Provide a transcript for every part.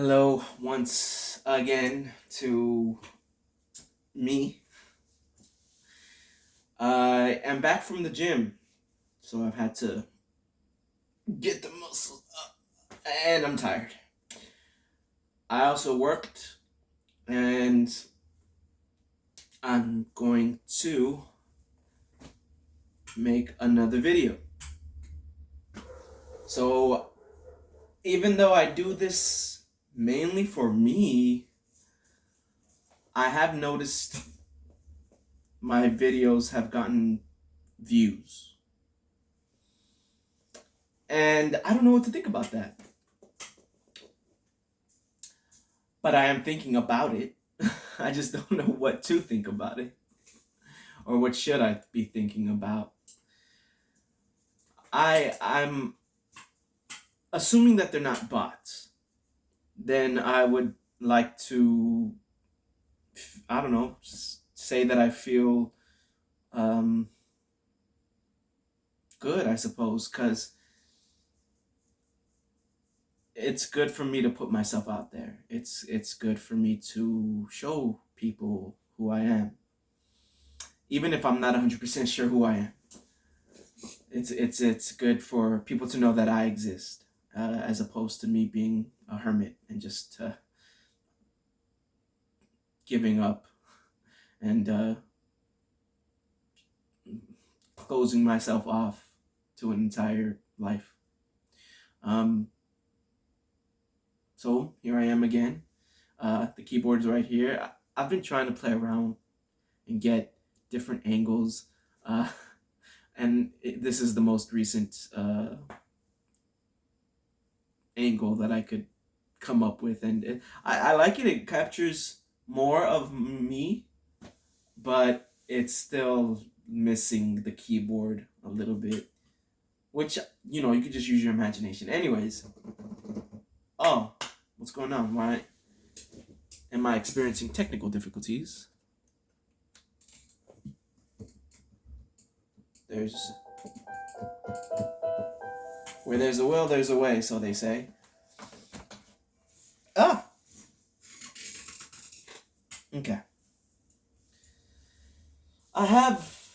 Hello, once again to me. I am back from the gym, so I've had to get the muscles up, and I'm tired. I also worked, and I'm going to make another video. So, even though I do this mainly for me, I have noticed my videos have gotten views. And I don't know what to think about that. But I am thinking about it. I just don't know what to think about it. Or what should I be thinking about. I'm assuming that they're not bots. Then I would like to, I don't know, say that I feel um, good, I suppose, because it's good for me to put myself out there. It's good for me to show people who I am, even if I'm not 100% sure who I am. It's good for people to know that I exist, as opposed to me being a hermit and just giving up and closing myself off to an entire life. Um, so here I am again. The keyboard's right here. I've been trying to play around and get different angles, and this is the most recent angle that I could come up with, and I like it. It captures more of me, but it's still missing the keyboard a little bit, which, you could just use your imagination. Anyways, oh, what's going on? Why am I experiencing technical difficulties? There's Where there's a will, there's a way, so they say. Ah, okay. I have,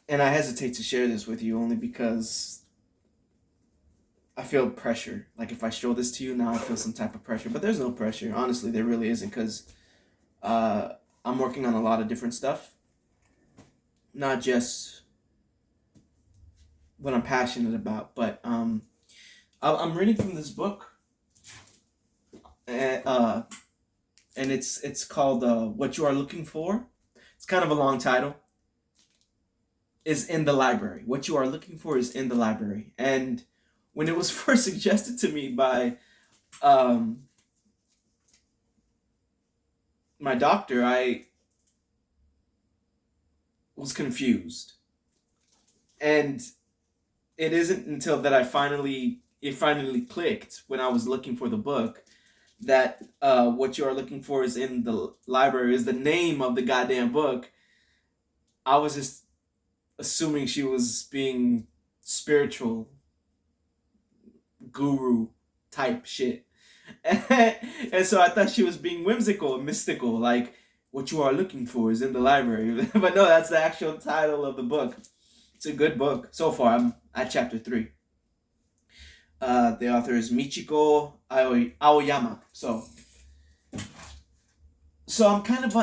and I hesitate to share this with you only because I feel pressure. Like if I show this to you now, I feel some type of pressure. But there's no pressure. Honestly, there really isn't, because uh, I'm working on a lot of different stuff. Not just what I'm passionate about, but I'm reading from this book, and, and it's called "What You Are Looking For." It's kind of a long title. Is in the library. What you are looking for is in the library. And when it was first suggested to me by um, my doctor, I was confused. And it isn't until that it finally clicked when I was looking for the book that what you are looking for is in the library is the name of the goddamn book. I was just assuming she was being spiritual, guru type shit. And so I thought she was being whimsical and mystical, like what you are looking for is in the library. But no, that's the actual title of the book. It's a good book. So far, I'm at chapter 3. The author is Michiko Aoyama. So I'm kind of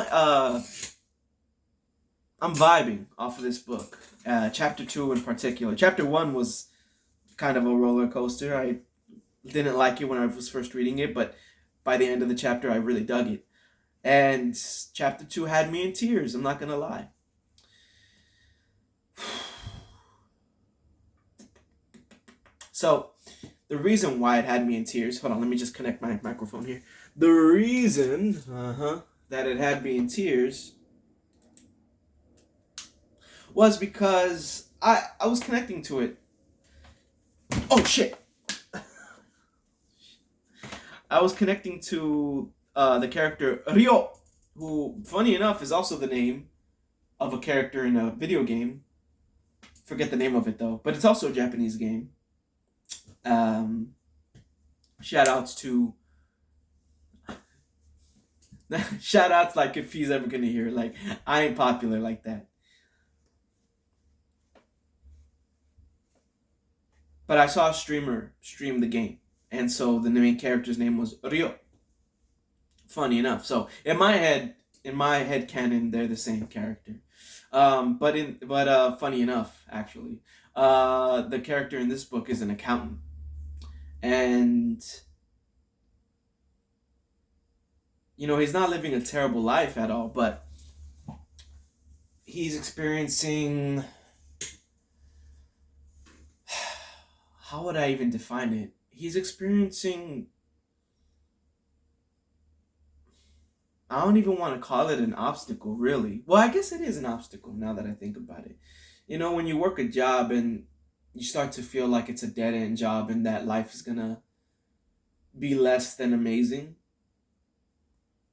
I'm vibing off of this book. Chapter 2 in particular. Chapter 1 was kind of a roller coaster. I didn't like it when I was first reading it, but by the end of the chapter, I really dug it. And chapter 2 had me in tears, I'm not gonna lie. So, the reason why it had me in tears, hold on, let me just connect my microphone here. The reason that it had me in tears was because I was connecting to it. Oh, shit. I was connecting to the character Ryo, who, funny enough, is also the name of a character in a video game. Forget the name of it though, but it's also a Japanese game. Shout outs to shout outs, like if he's ever gonna hear, like I ain't popular like that. But I saw a streamer stream the game, and so the main character's name was Rio. Funny enough, so in my head canon, they're the same character. But funny enough, actually, the character in this book is an accountant, and he's not living a terrible life at all, but he's experiencing, how would I even define it? He's experiencing, I don't even want to call it an obstacle, really. Well, I guess it is an obstacle now that I think about it. When you work a job and you start to feel like it's a dead end job and that life is gonna be less than amazing,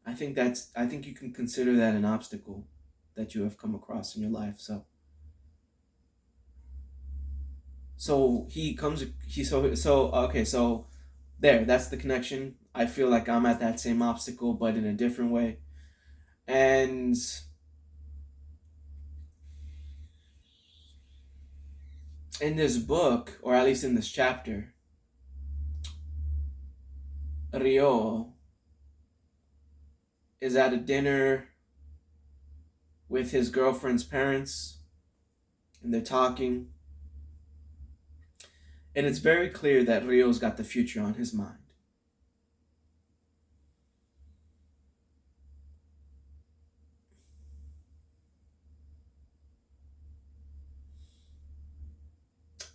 I think you can consider that an obstacle that you have come across in your life. So he comes he so okay, so there, that's the connection. I feel like I'm at that same obstacle but in a different way. And in this book, or at least in this chapter, Rio is at a dinner with his girlfriend's parents, and they're talking, and it's very clear that Rio's got the future on his mind.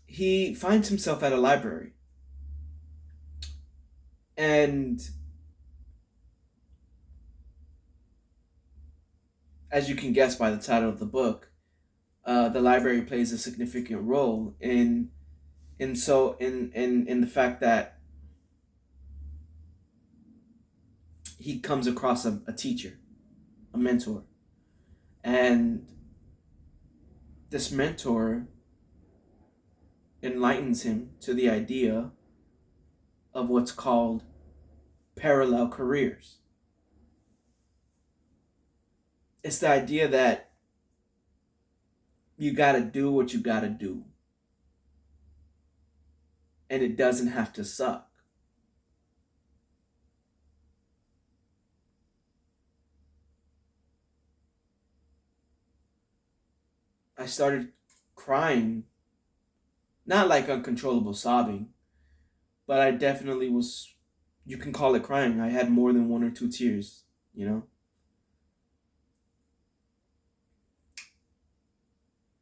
He finds himself at a library, and as you can guess by the title of the book, the library plays a significant role in the fact that he comes across a teacher, a mentor, and this mentor enlightens him to the idea of what's called parallel careers. It's the idea that you got to do what you got to do, and it doesn't have to suck. I started crying, not like uncontrollable sobbing, but I definitely was, you can call it crying. I had more than one or two tears, you know?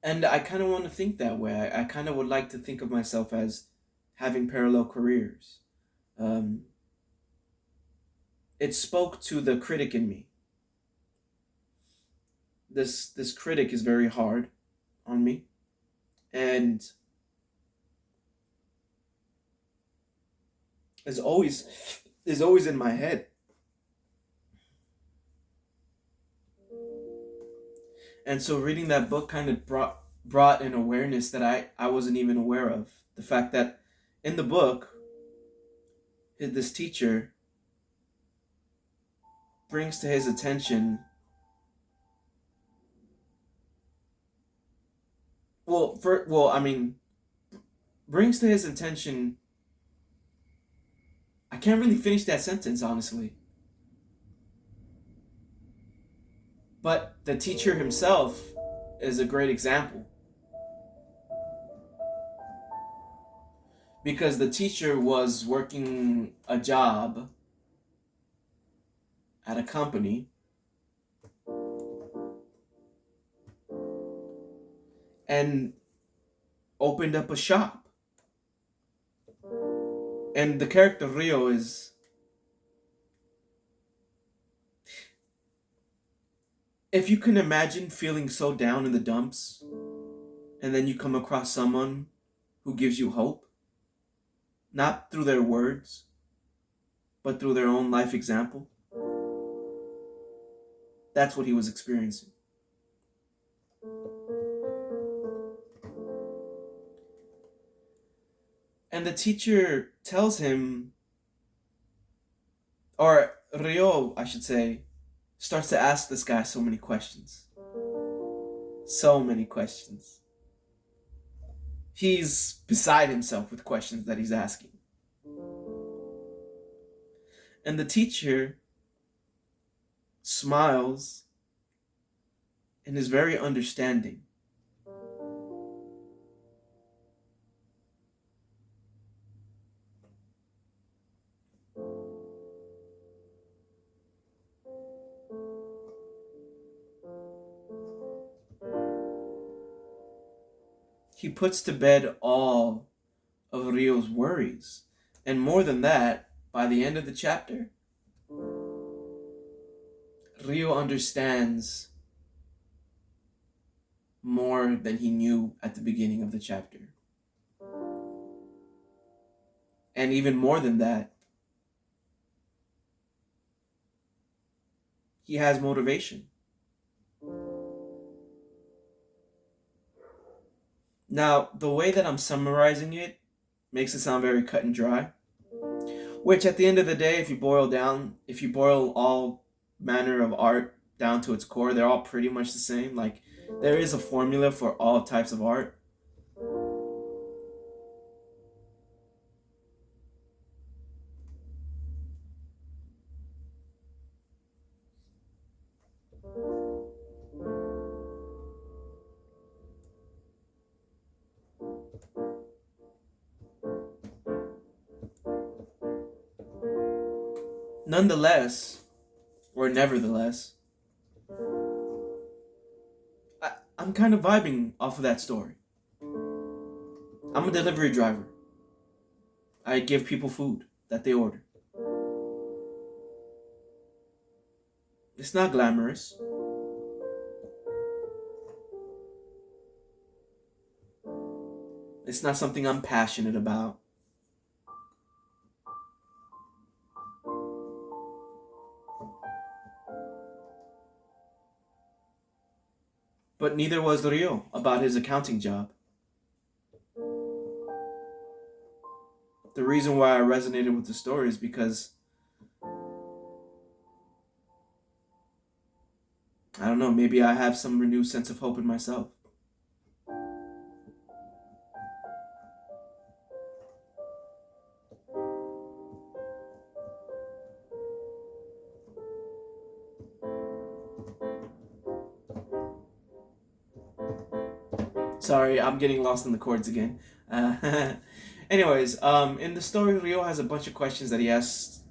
And I kind of want to think that way. I kind of would like to think of myself as having parallel careers. Um, it spoke to the critic in me. This critic is very hard on me, and is always is always in my head. And so reading that book kind of brought an awareness that I wasn't even aware of. The fact that in the book, this teacher brings to his attention, I mean, brings to his attention, I can't really finish that sentence, honestly. But the teacher himself is a great example, because the teacher was working a job at a company, and opened up a shop. And the character Rio is, if you can imagine feeling so down in the dumps, and then you come across someone who gives you hope, not through their words, but through their own life example, that's what he was experiencing. And the teacher tells him Or Ryo, I should say, starts to ask this guy so many questions. So many questions. He's beside himself with questions that he's asking. And the teacher smiles and is very understanding. He puts to bed all of Ryo's worries. And more than that, by the end of the chapter, Ryo understands more than he knew at the beginning of the chapter. And even more than that, he has motivation. Now, the way that I'm summarizing it makes it sound very cut and dry, which at the end of the day, if you boil all manner of art down to its core, they're all pretty much the same. Like, there is a formula for all types of art. Nonetheless, or nevertheless, I'm kind of vibing off of that story. I'm a delivery driver. I give people food that they order. It's not glamorous. It's not something I'm passionate about. But neither was Rio about his accounting job. The reason why I resonated with the story is because, I don't know, maybe I have some renewed sense of hope in myself. Sorry, I'm getting lost in the chords again. Anyways, in the story, Rio has a bunch of questions that he asks,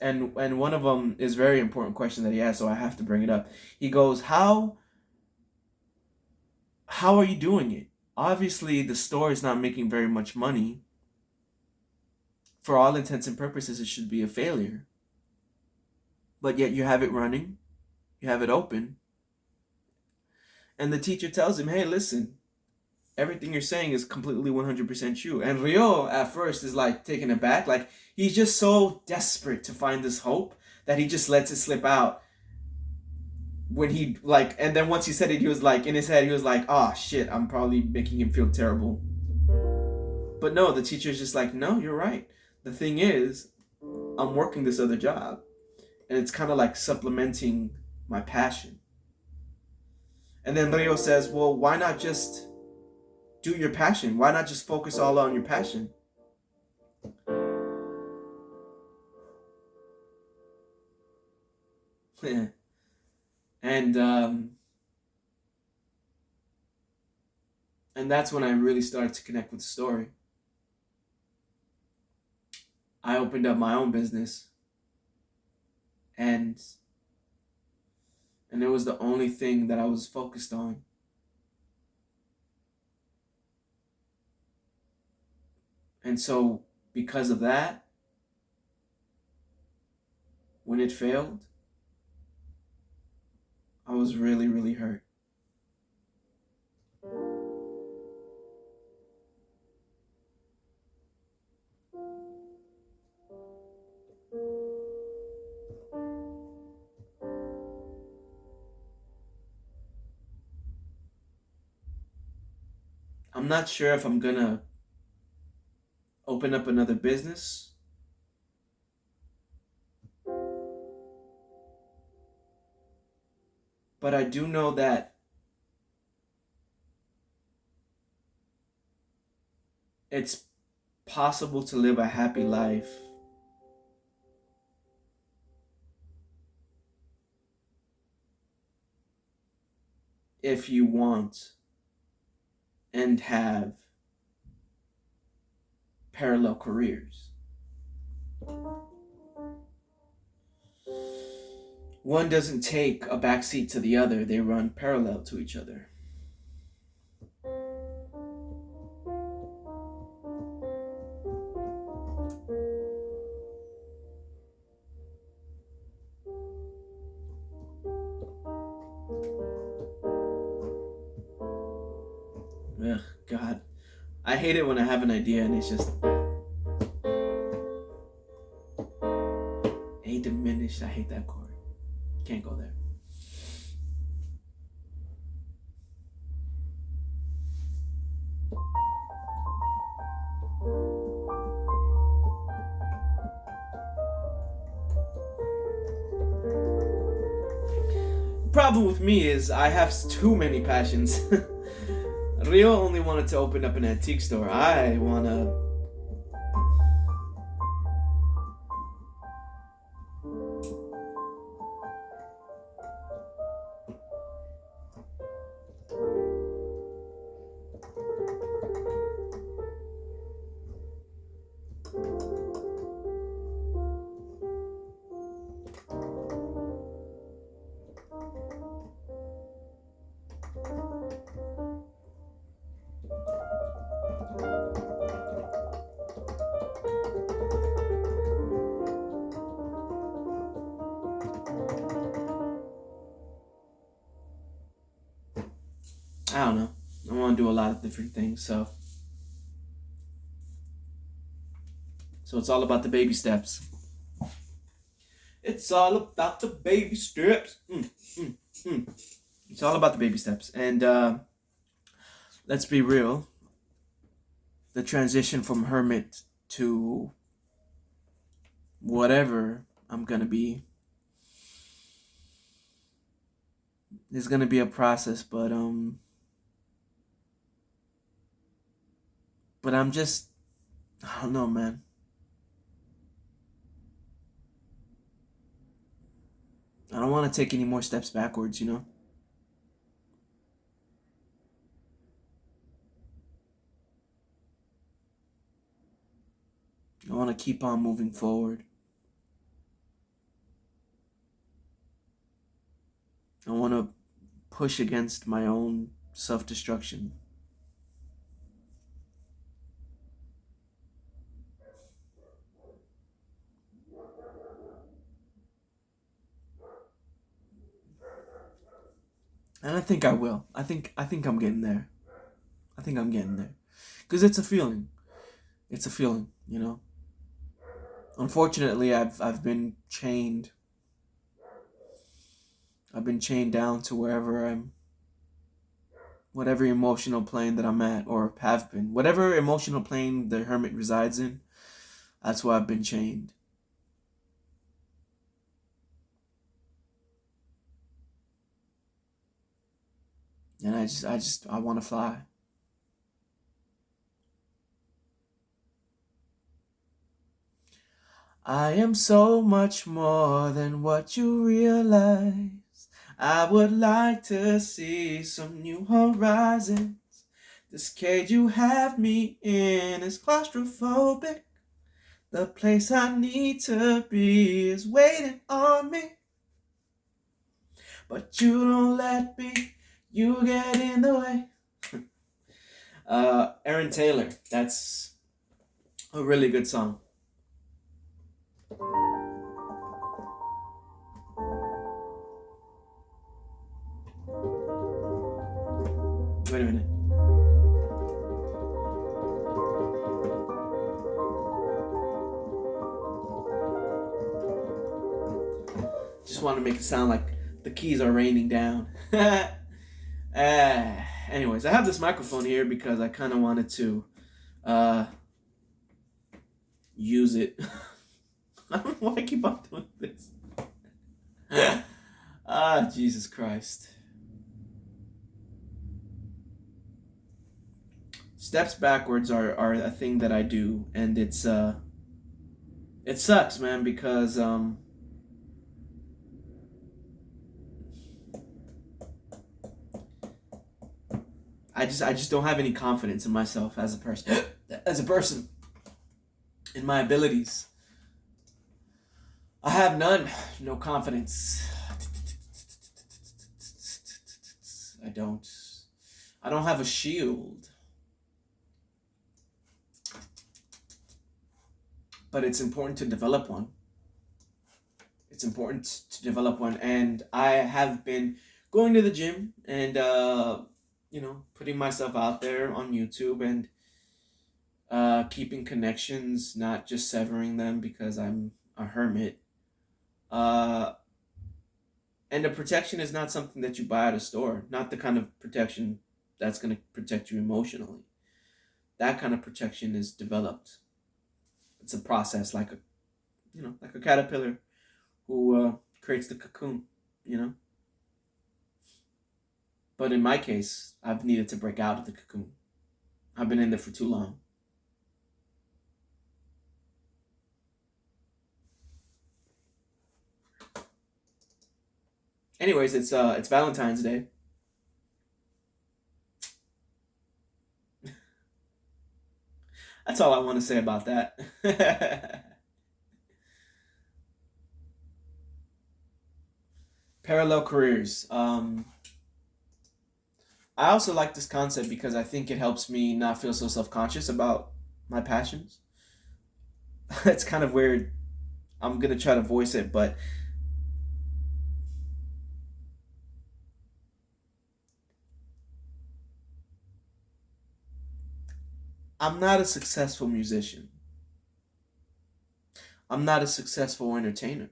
and one of them is a very important question that he asks, so I have to bring it up. He goes, how are you doing it? Obviously, the store is not making very much money. For all intents and purposes, it should be a failure. But yet you have it running, you have it open, and the teacher tells him, "Hey, listen, everything you're saying is completely 100% true." And Rio at first is like taken aback, like he's just so desperate to find this hope that he just lets it slip out. When he like, and then once he said it, he was like, in his head, he was like, "Oh shit, I'm probably making him feel terrible." But no, the teacher's just like, "No, you're right. The thing is, I'm working this other job, and it's kind of like supplementing my passion." And then Rio says, "Well, why not just do your passion? Why not just focus all on your passion?" and and that's when I really started to connect with the story. I opened up my own business, and it was the only thing that I was focused on. And so, because of that, when it failed, I was really, really hurt. I'm not sure if I'm gonna open up another business But I do know that it's possible to live a happy life if you want and have parallel careers. One doesn't take a backseat to the other, they run parallel to each other. Ugh, God. I hate it when I have an idea and it's just a diminished. I hate that chord. Can't go there. Problem with me is I have too many passions. Rio only wanted to open up an antique store. I wanna. I don't know. I want to do a lot of different things. So it's all about the baby steps. It's all about the baby steps. It's all about the baby steps. And let's be real. The transition from hermit to whatever I'm gonna be is gonna be a process, but I'm just, I don't know, man. I don't want to take any more steps backwards, you know? I want to keep on moving forward. I want to push against my own self-destruction. And I think I will. I think I'm getting there. I think I'm getting there. Cuz it's a feeling. It's a feeling, you know. Unfortunately, I've been chained. I've been chained down to wherever I'm, whatever emotional plane that I'm at, or have been. Whatever emotional plane the hermit resides in, that's why I've been chained. And I want to fly. I am so much more than what you realize. I would like to see some new horizons. This cage you have me in is claustrophobic. The place I need to be is waiting on me. But you don't let me, you get in the way. Aaron Taylor, that's a really good song. Wait a minute. Just want to make it sound like the keys are raining down. Anyways, I have this microphone here because I kind of wanted to uh, use it. I don't know why I keep on doing this. Jesus Christ. Steps backwards are a thing that I do, and it sucks, man, because I just don't have any confidence in myself as a person, as a person, in my abilities. I have none, no confidence. I don't. I don't have a shield, but it's important to develop one. It's important to develop one, and I have been going to the gym and putting myself out there on YouTube and keeping connections, not just severing them because I'm a hermit. Uh, and the protection is not something that you buy at a store. Not the kind of protection that's going to protect you emotionally. That kind of protection is developed. It's a process, like like a caterpillar who creates the cocoon. You know. But in my case, I've needed to break out of the cocoon. I've been in there for too long. Anyways, it's Valentine's Day. That's all I want to say about that. Parallel careers. I also like this concept because I think it helps me not feel so self conscious about my passions. It's kind of weird. I'm gonna try to voice it, but I'm not a successful musician. I'm not a successful entertainer.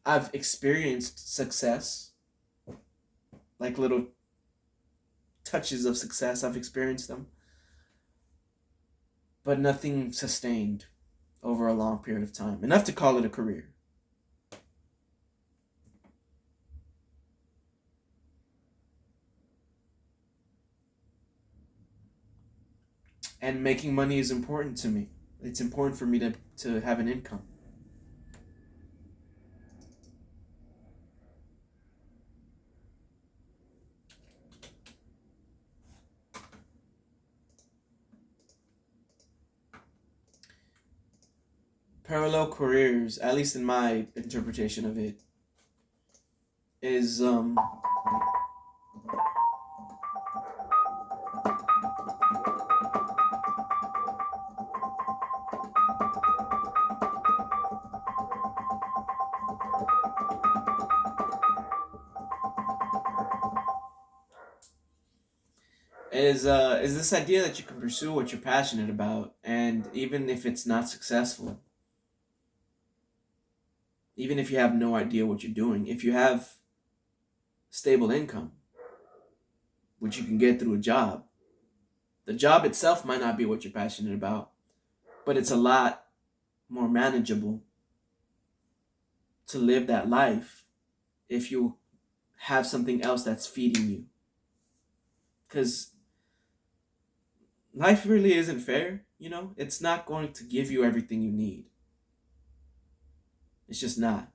I've experienced success, like little touches of success. I've experienced them, but nothing sustained over a long period of time. Enough to call it a career. And making money is important to me. It's important for me to have an income. Parallel careers, at least in my interpretation of it, is is this idea that you can pursue what you're passionate about, and even if it's not successful, even if you have no idea what you're doing, if you have stable income, which you can get through a job, the job itself might not be what you're passionate about, but it's a lot more manageable to live that life if you have something else that's feeding you. Because life really isn't fair, It's not going to give you everything you need. It's just not.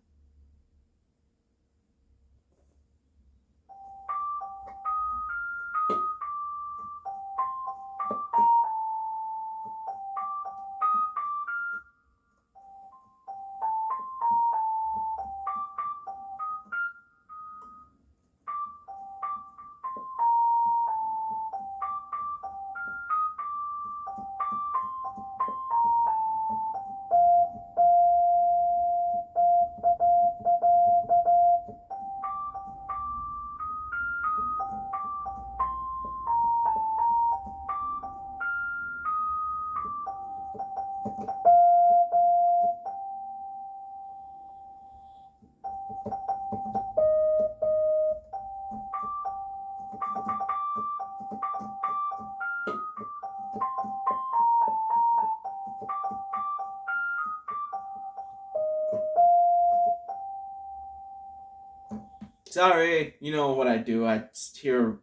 Sorry, you know what I do. I hear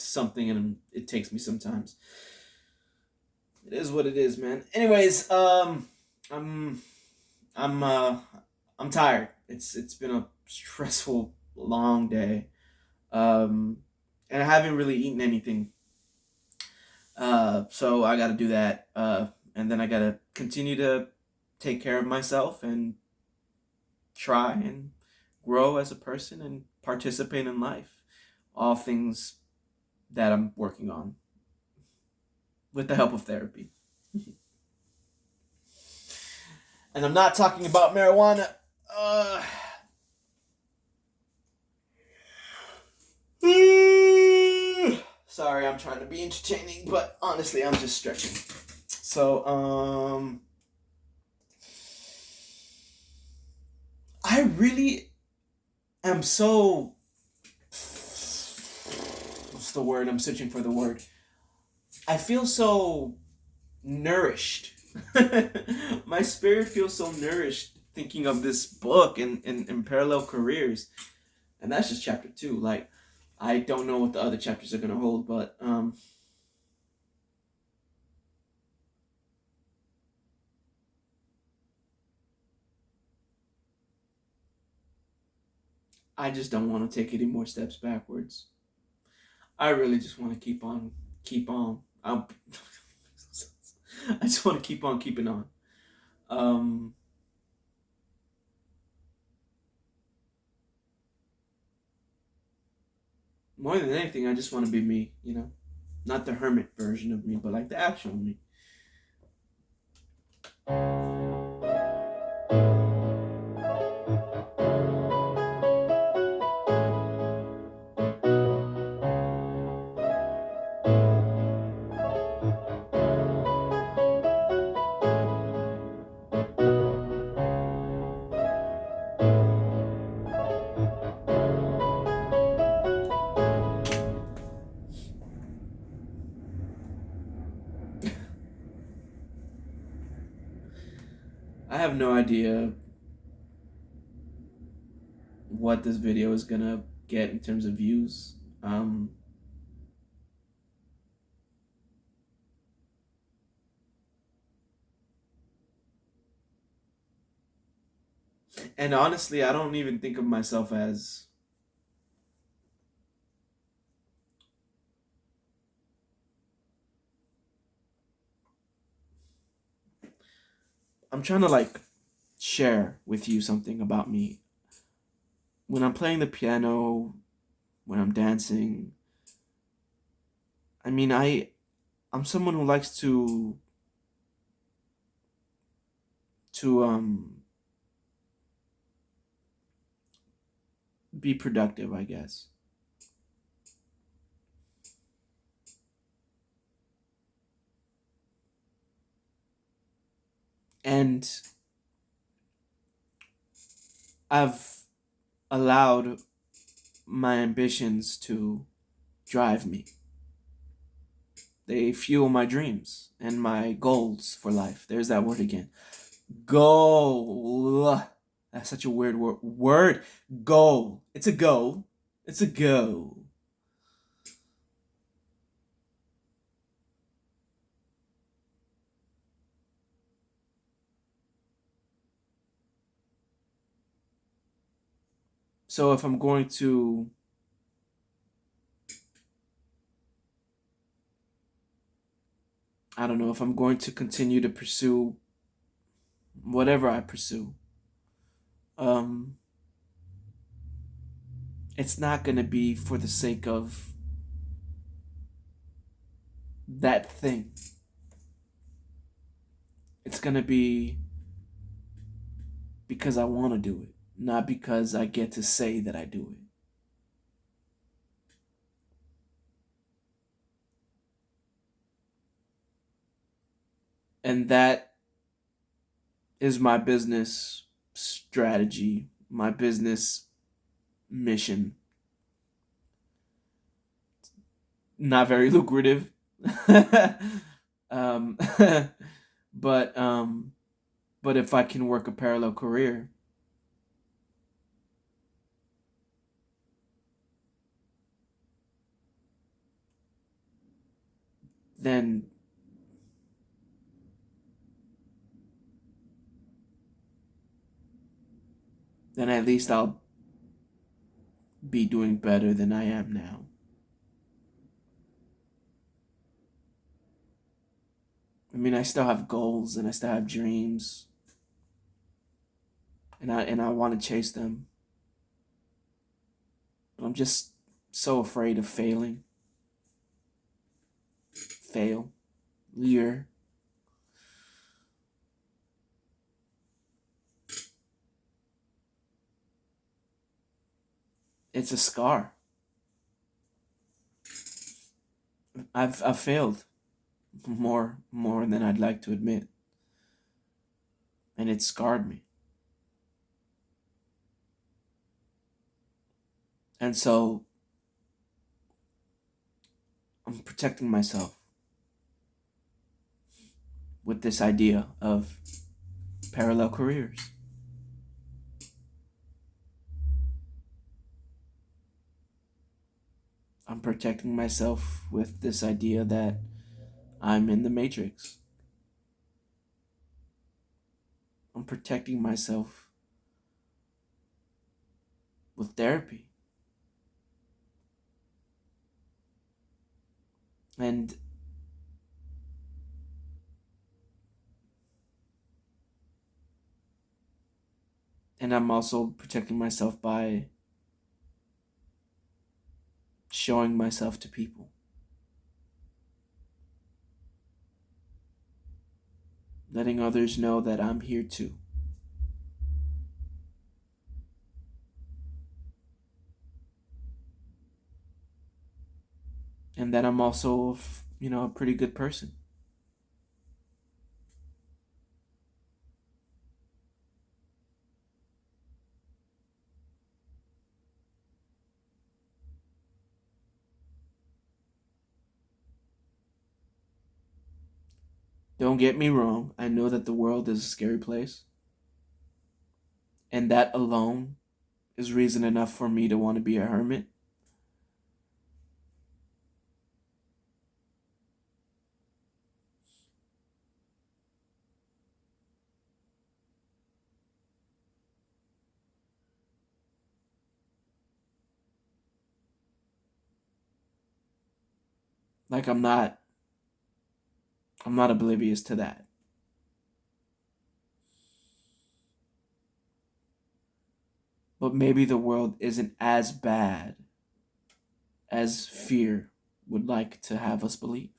something, and it takes me sometimes. It is what it is, man. Anyways, I'm I'm uh I'm tired. It's been a stressful long day. Um and I haven't really eaten anything. So I got to do that. And then I got to continue to take care of myself and try and grow as a person and participate in life. All things that I'm working on with the help of therapy. And I'm not talking about marijuana. Uh, Sorry, I'm trying to be entertaining, but honestly, I'm just stretching. So, I really am so. What's the word? I'm searching for the word. I feel so nourished. My spirit feels so nourished thinking of this book and parallel careers. And that's just chapter two. Like, I don't know what the other chapters are going to hold, but I just don't want to take any more steps backwards. I really just want to keep on. I just want to keep on keeping on. Um, More than anything, I just want to be me, not the hermit version of me, but like the actual me. I have no idea what this video is gonna get in terms of views. Um, and honestly, I don't even think of myself as. I'm trying to like share with you something about me. When I'm playing the piano, when I'm dancing, I mean, I'm someone who likes to be productive, I guess. And I've allowed my ambitions to drive me. They fuel my dreams and my goals for life. There's that word again. Goal. That's such a weird word. Goal. It's a goal. It's a goal. So if I'm going to, I don't know, if I'm going to continue to pursue whatever I pursue, um, it's not going to be for the sake of that thing. It's going to be because I want to do it, not because I get to say that I do it. And that is my business strategy, my business mission. Not very lucrative. um, but um, but if I can work a parallel career, then at least I'll be doing better than I am now. I mean, I still have goals and I still have dreams, and I want to chase them. But I'm just so afraid of failing. Fail. Year. It's a scar. I've failed more than I'd like to admit, and it scarred me. And so I'm protecting myself with this idea of parallel careers. I'm protecting myself with this idea that I'm in the matrix. I'm protecting myself with therapy. And I'm also protecting myself by showing myself to people. Letting others know that I'm here too. And that I'm also, a pretty good person. Don't get me wrong, I know that the world is a scary place. And that alone is reason enough for me to want to be a hermit. Like I'm not oblivious to that. But maybe the world isn't as bad as fear would like to have us believe.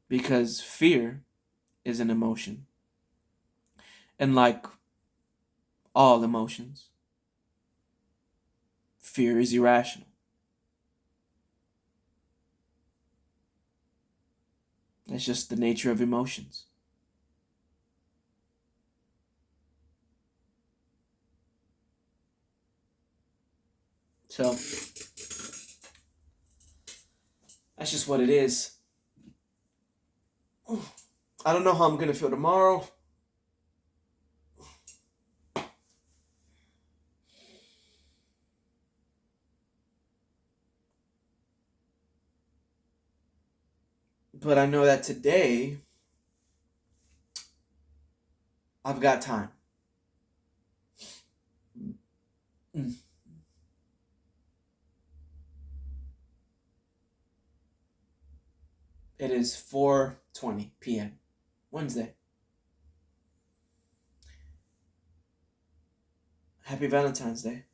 Because fear is an emotion. And like all emotions, fear is irrational. That's just the nature of emotions. So that's just what it is. I don't know how I'm gonna feel tomorrow. But I know that today I've got time. Mm. It is 4:20 p.m. Wednesday. Happy Valentine's Day.